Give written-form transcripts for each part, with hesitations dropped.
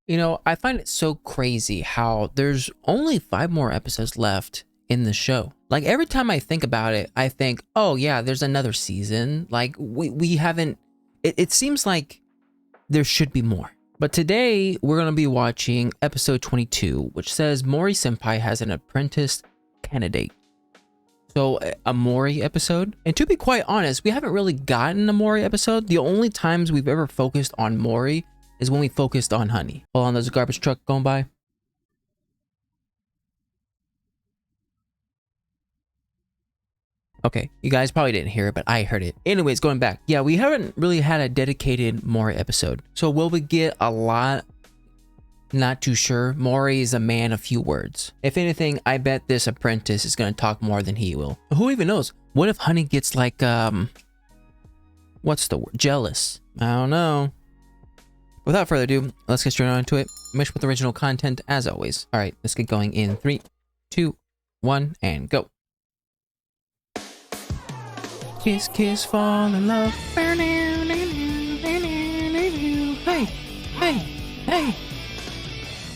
You know, I find it so crazy how there's only 5 more episodes left in the show. Like every time I think about it, I think, oh yeah, there's another season. Like we haven't, it seems like there should be more. But today we're going to be watching episode 22, which says Mori Senpai has an apprentice candidate. So a Mori episode. And to be quite honest, we haven't really gotten a Mori episode. The only times we've ever focused on Mori is when we focused on Honey. Hold on, there's a garbage truck going by. Okay, you guys probably didn't hear it, but I heard it. Anyways, going back. Yeah, we haven't really had a dedicated Mori episode. So will we get a lot? Not too sure. Mori is a man of few words. If anything, I bet this apprentice is going to talk more than he will. Who even knows? What if Honey gets like, what's the word? Jealous? I don't know. Without further ado, let's get straight on into it. Mesh with original content as always. All right, let's get going in 3, 2, 1, and go. Kiss, kiss, fall in love. Hey, hey, hey.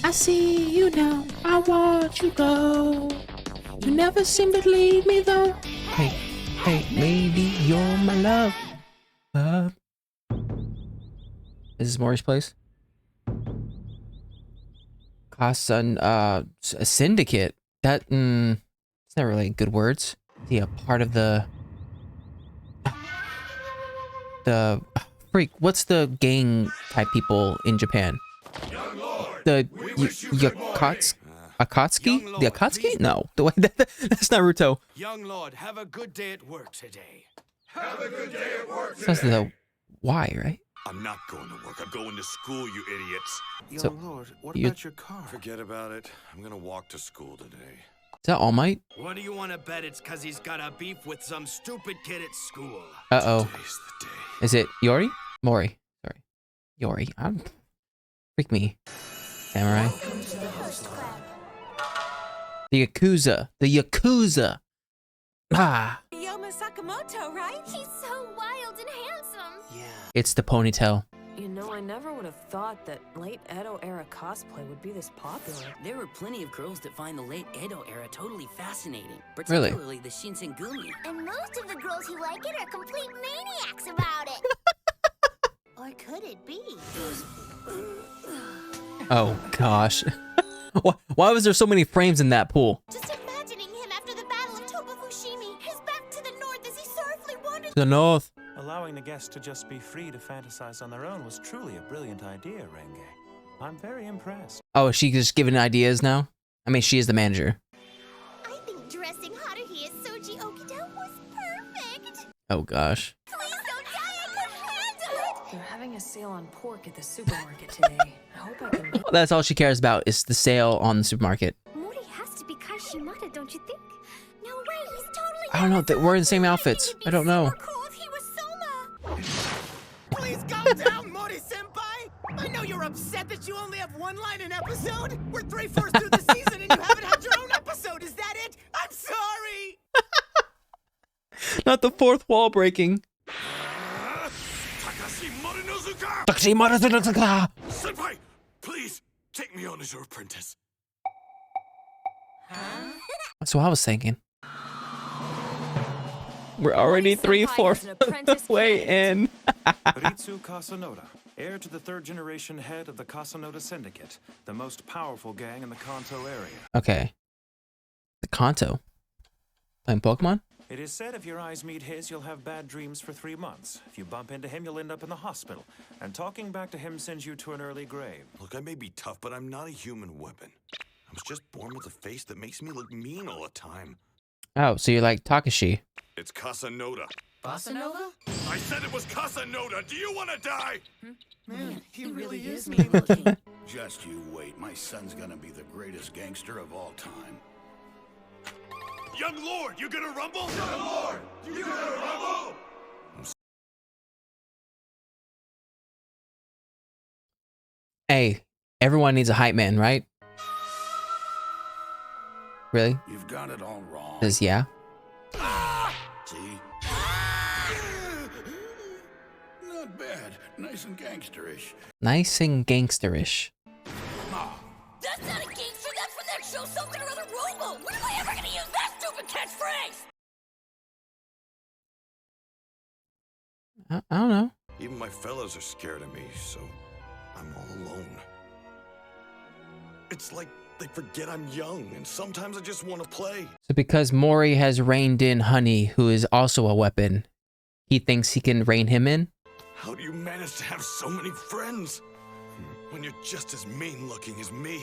I see you now. I watch you go. You never seem to leave me though. Hey, hey, maybe you're my love. Is this Mori's place? A syndicate. That, it's not really good words. Is he a part of the freak? What's the gang type people in Japan? The Akatsuki? The Akatsuki? No. That's Naruto. Young lord, have a good day at work today. Have a good day at work today. That's the Y, right? I'm not going to work. I'm going to school, you idiots. Young lord, what about your car? Forget about it. I'm going to walk to school today. Is that All Might? What do you want to bet it's because he's got a beef with some stupid kid at school? Uh-oh. Today's the day. Is it Yori? Mori. Sorry. Yori. Freak me. Samurai. The Yakuza. The Yakuza. Ah. Yoma Sakamoto, right? He's so wild and handsome. Yeah. It's the ponytail. You know, I never would have thought that late Edo era cosplay would be this popular. There were plenty of girls that find the late Edo era totally fascinating, Really? particularly the Shinsengumi. And most of the girls who like it are complete maniacs about it. Or could it be? Oh, gosh. Why was there so many frames in that pool? Just imagining him after the Battle of Tobafushimi, his back to the north as he sorrowfully wandered. The north. Allowing the guests to just be free to fantasize on their own was truly a brilliant idea, Renge. I'm very impressed. Oh, is she just giving ideas now? I mean, she is the manager. I think dressing Haruhi as Soji Okita was perfect. Oh, gosh. Please don't die, I can handle it. They're having a sale on pork at the supermarket today. I hope I can. That's all she cares about is the sale on the supermarket. Mori has to be Kashimata, don't you think? No way, he's totally. I don't know. We're in the same outfits. I don't know. Cool if he was Soma. Please calm down, Mori senpai. I know you're upset that you only have one line an episode. We're 3/4 through the season and you haven't had your own episode. Is that it? I'm sorry. Not the fourth wall breaking. Takashi Marunozuka! Senpai, please take me on as your apprentice. That's what I was thinking. We're already Senpai is 3/4 an apprentice way in. Ritsu Kasanoda, heir to the third-generation head of the Kasanoda Syndicate, the most powerful gang in the Kanto area. Okay. The Kanto. Playing Pokemon? It is said if your eyes meet his, you'll have bad dreams for 3 months. If you bump into him, you'll end up in the hospital. And talking back to him sends you to an early grave. Look, I may be tough, but I'm not a human weapon. I was just born with a face that makes me look mean all the time. Oh, so you're like Takashi. It's Kasanoda. Bossa Nova? I said it was Kasanoda. Do you want to die? Man, he really is mean looking. Just you wait. My son's gonna be the greatest gangster of all time. Young Lord, you gonna rumble? Young Lord, you gonna rumble? Hey, everyone needs a hype man, right? Really? You've got it all wrong. Says yeah. See? Not bad. Nice and gangsterish. Nice and gangsterish. catchphrase! I don't know. Even my fellas are scared of me, so I'm all alone. It's like they forget I'm young, and sometimes I just want to play. So because Mori has reined in Honey, who is also a weapon, he thinks he can rein him in? How do you manage to have so many friends when you're just as mean-looking as me?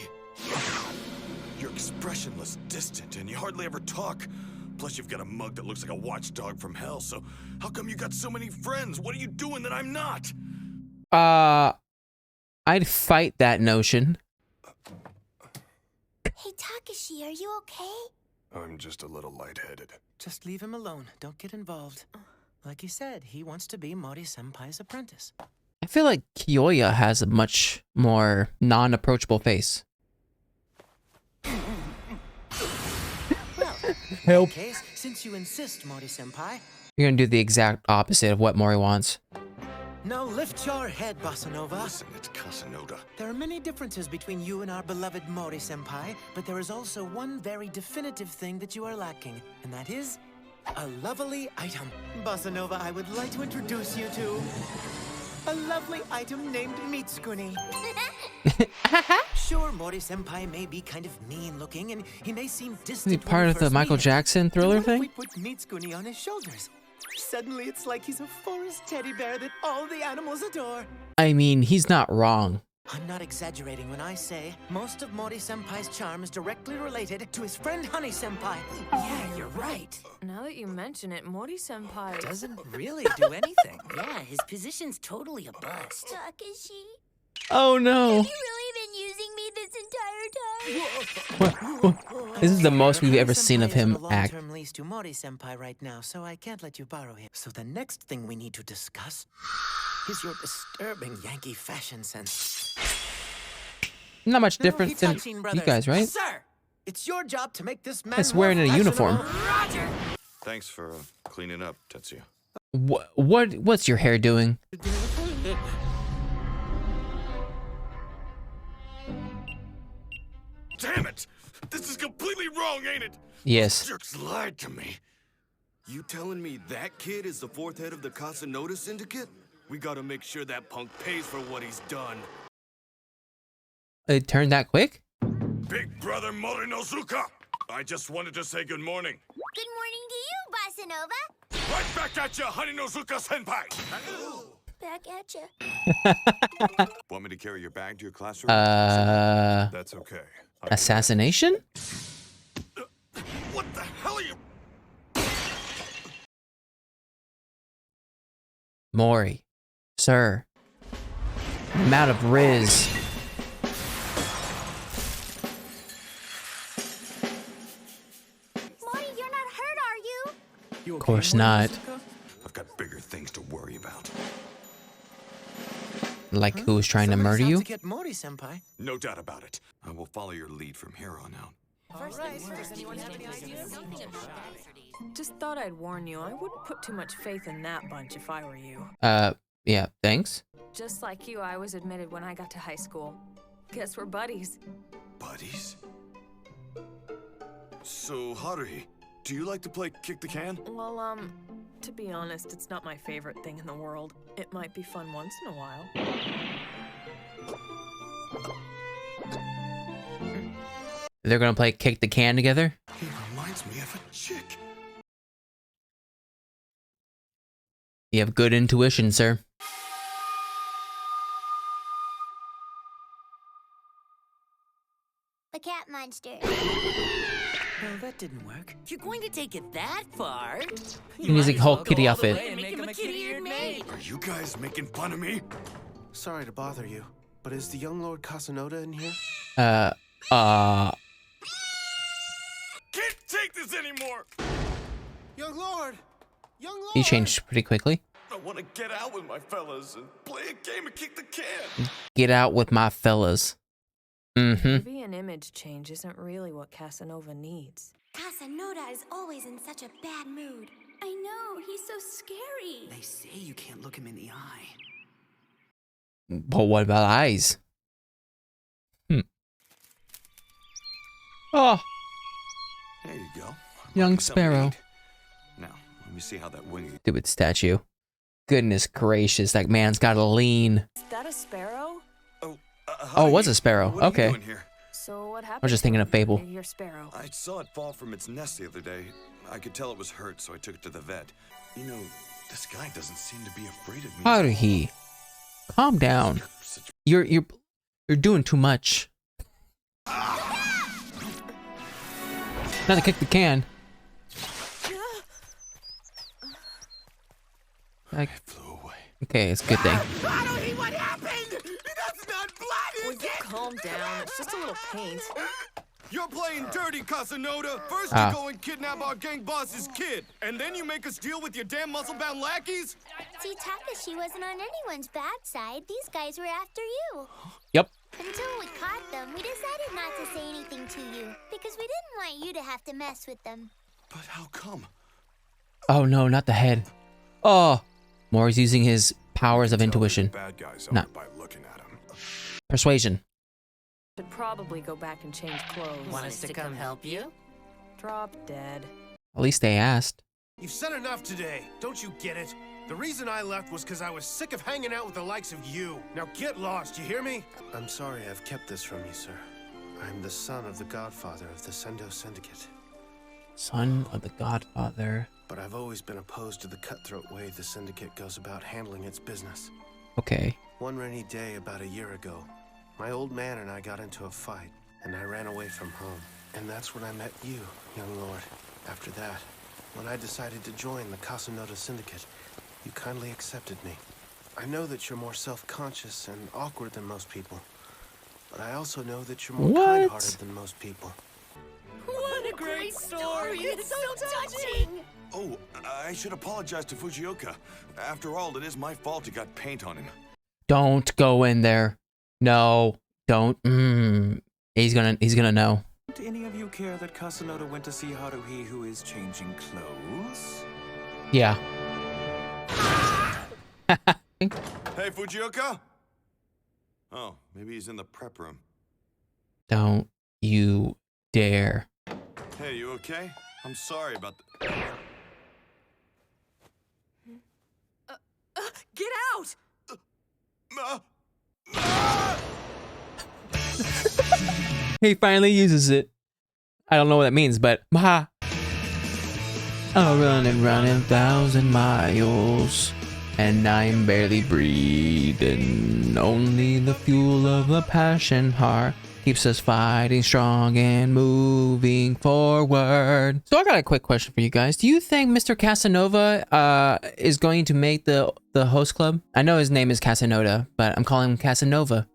You're expressionless, distant, and you hardly ever talk. Plus, you've got a mug that looks like a watchdog from hell, so how come you got so many friends? What are you doing that I'm not? I'd fight that notion. Hey, Takashi, are you okay? I'm just a little lightheaded. Just leave him alone. Don't get involved. Like he said, he wants to be Mori-senpai's apprentice. I feel like Kyoya has a much more non-approachable face. Well, in case, since you insist, Mori-senpai. You're gonna do the exact opposite of what Mori wants. Now lift your head, Bossa Listen, it's Kasanoda. There are many differences between you and our beloved Mori-senpai, but there is also one very definitive thing that you are lacking, and that is a lovely item. Bossa Nova, I would like to introduce you to a lovely item named Mitsukuni. Sure, Mori-senpai may be kind of mean-looking, and he may seem Is distant. he part of the Michael Jackson Thriller What if we thing? put Mitsukuni on his shoulders? Suddenly, it's like he's a forest teddy bear that all the animals adore. I mean, he's not wrong. I'm not exaggerating when I say most of Mori-senpai's charm is directly related to his friend Honey-senpai. Yeah, you're right. Now that you mention it, Mori-senpai Doesn't really do anything. Yeah, his position's totally a bust. Takashi, Oh no. have you really been using me this entire time? This is the most we've ever seen of Honey-senpai is him on a act. long-term lease to Mori-senpai right now, so I can't let you borrow him. So the next thing we need to discuss is your disturbing Yankee fashion sense. Not much No, different than Hitachin you brothers. guys, right? Sir, it's your job to make this man It's wearing more a uniform. fashionable. Roger! Thanks for cleaning up, Tetsuya. What's your hair doing? Damn it! This is completely wrong, ain't it? Yes. Jerks lied to me. You telling me that kid is the fourth head of the Kasanoda Syndicate? We gotta make sure that punk pays for what he's done. It turned that quick? Big brother Morinozuka! I just wanted to say good morning. Good morning to you, Bossa Nova. Right back at you, Honeynozuka senpai! Back at you. Want me to carry your bag to your classroom? That's okay. Assassination? What the hell are you? Mori. Sir. I'm out of Riz. Mori, you're not hurt, are you? Of course not. I've got bigger things to worry about. Like who was trying to Somebody's murder out you? to get Mori-senpai. No doubt about it. I will follow your lead from here on out. just thought I'd warn you. I wouldn't put too much faith in that bunch if I were you. Yeah, thanks. Just like you, I was admitted when I got to high school. Guess we're buddies. Buddies? So, Haruhi, do you like to play kick the can? Well, to be honest, it's not my favorite thing in the world. It might be fun once in a while. They're gonna play kick the can together? He reminds me of a chick. You have good intuition, sir. The cat monster. Well, that didn't work. You're going to take it that far? He needs a whole kitty outfit. And make him a kitty-eared maid. Are you guys making fun of me? Sorry to bother you, but is the young Lord Kasanoda in here? Can't take this anymore! Young Lord! Young Lord! He changed pretty quickly. I want to get out with my fellas and play a game of kick the can. Get out with my fellas. Mm-hmm. Maybe an image change isn't really what Casanova needs. Kasanoda is always in such a bad mood. I know, he's so scary. They say you can't look him in the eye. But what about eyes? Oh, There you go. Young Something to Sparrow. eat. Now, let me see how that wing. Stupid statue. Goodness gracious, that man's got a lean. Is that a sparrow? Oh, Oh, it was a sparrow. What are Okay. you doing here? So what happened? I was just thinking of Fable. Your sparrow. I saw it fall from its nest the other day. I could tell it was hurt, so I took it to the vet. You know, this guy doesn't seem to be afraid of me. Haruhi, calm down. You're doing too much. Not to kick the can. Like, Flew away. okay, it's a good thing. Haruhi, what happened? That's not blood, Will you calm down? It's just a little paint. You're playing dirty, Kasanoda. First Ah. you go and kidnap our gang boss's kid, and then you make us deal with your damn muscle-bound lackeys? See, Takashi wasn't on anyone's bad side. These guys were after you. Yep. Until we caught them, we decided not to say anything to you because we didn't want you to have to mess with them. But how come? Oh no, not the head. Oh, Mori's using his powers of intuition. Bad guys No. by looking at him. Persuasion. Should probably go back and change clothes. Want us to come help you? Drop dead. At least they asked. You've said enough today. Don't you get it? The reason I left was because I was sick of hanging out with the likes of you. Now get lost, you hear me? I'm sorry I've kept this from you, sir. I'm the son of the godfather of the Sendo Syndicate. Son of the Godfather. But I've always been opposed to the cutthroat way the Syndicate goes about handling its business. Okay. One rainy day about a year ago, my old man and I got into a fight, and I ran away from home. And that's when I met you, young lord. After that, when I decided to join the Kasanoda Syndicate, you kindly accepted me. I know that you're more self-conscious and awkward than most people, but I also know that you're more What? kind-hearted than most people. What a great story! It's so touching. Oh, I should apologize to Fujioka. After all, it is my fault he got paint on him. Don't go in there. No, don't. He's gonna know. Do any of you care that Kasanoda went to see Haruhi, who is changing clothes? Yeah. Hey, Fujioka? Oh, maybe he's in the prep room. Don't you dare. Hey, you okay? I'm sorry about the... Get out! He finally uses it. I don't know what that means, but ha. I'll run and run 1,000 miles, and I'm barely breathing. Only the fuel of a passion heart keeps us fighting strong and moving forward. So I got a quick question for you guys. Do you think Mr. Casanova is going to make the host club? I know his name is Kasanoda, but I'm calling him Casanova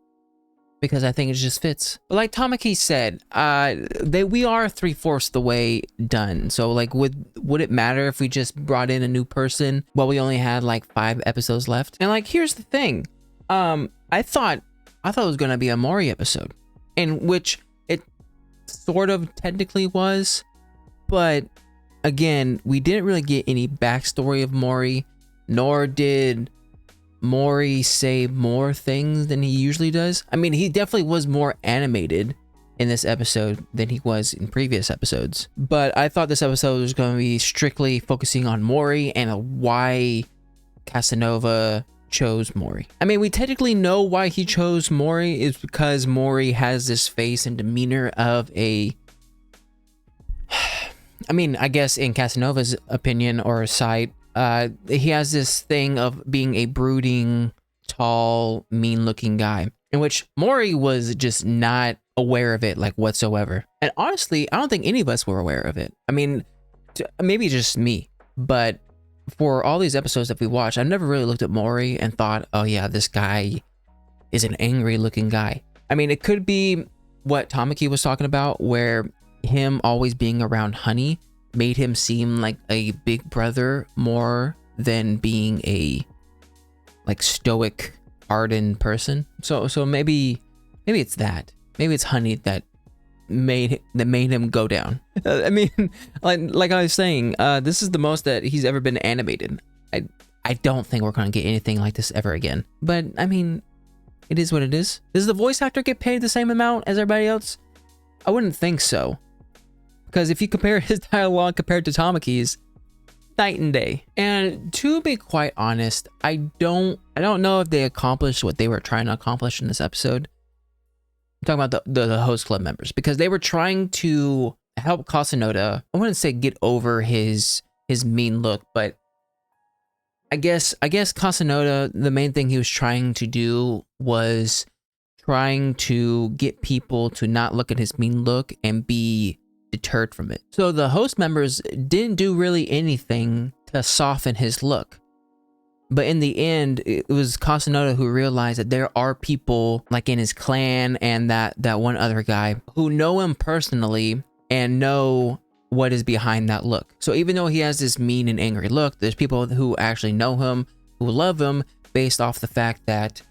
because I think it just fits. But like Tamaki said, we are 3/4 the way done. So like, would it matter if we just brought in a new person while we only had like 5 episodes left? And like, here's the thing. I thought it was gonna be a Mori episode, in which it sort of technically was, but again, we didn't really get any backstory of Mori, nor did Mori say more things than he usually does. I mean, he definitely was more animated in this episode than he was in previous episodes, but I thought this episode was going to be strictly focusing on Mori and why Casanova chose Mori. I mean, we technically know why he chose Mori is because Mori has this face and demeanor of a... I mean, I guess in Casanova's opinion or sight, he has this thing of being a brooding, tall, mean-looking guy, in which Mori was just not aware of it, like, whatsoever. And honestly, I don't think any of us were aware of it. I mean, maybe just me, but for all these episodes that we watched, I've never really looked at Mori and thought, oh yeah, this guy is an angry-looking guy. I mean, it could be what Tamaki was talking about, where him always being around Honey made him seem like a big brother more than being a like stoic, hardened person. So maybe it's that. Maybe it's Honey that made him go down. I mean, like I was saying, this is the most that he's ever been animated. I don't think we're gonna get anything like this ever again. But I mean, it is what it is. Does the voice actor get paid the same amount as everybody else? I wouldn't think so. Because if you compare his dialogue compared to Tamaki's, night and day. And to be quite honest, I don't know if they accomplished what they were trying to accomplish in this episode. I'm talking about the host club members, because they were trying to help Kasanoda. I wouldn't say get over his mean look, but I guess Kasanoda, the main thing he was trying to do was trying to get people to not look at his mean look and be deterred from it. So the host members didn't do really anything to soften his look. But in the end, it was Kasanoda who realized that there are people like in his clan and that one other guy who know him personally and know what is behind that look. So even though he has this mean and angry look, there's people who actually know him, who love him based off the fact that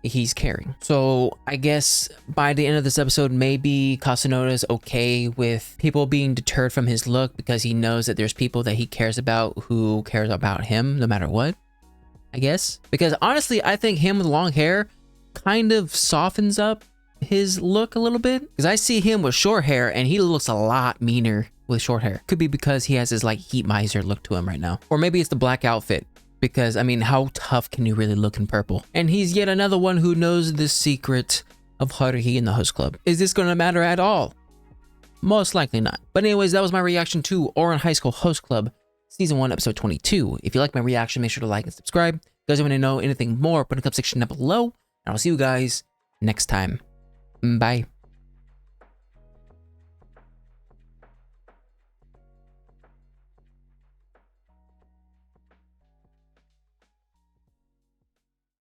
he's caring. So I guess by the end of this episode, maybe Kasanoda is okay with people being deterred from his look because he knows that there's people that he cares about who cares about him no matter what, I guess. Because honestly, I think him with long hair kind of softens up his look a little bit. Because I see him with short hair and he looks a lot meaner with short hair. Could be because he has his like heat miser look to him right now. Or maybe it's the black outfit. Because, I mean, how tough can you really look in purple? And he's yet another one who knows the secret of Haruhi in the host club. Is this going to matter at all? Most likely not. But anyways, that was my reaction to Ouran High School Host Club, Season 1, Episode 22. If you like my reaction, make sure to like and subscribe. If you guys want to know anything more, put in the comment section down below. And I'll see you guys next time. Bye.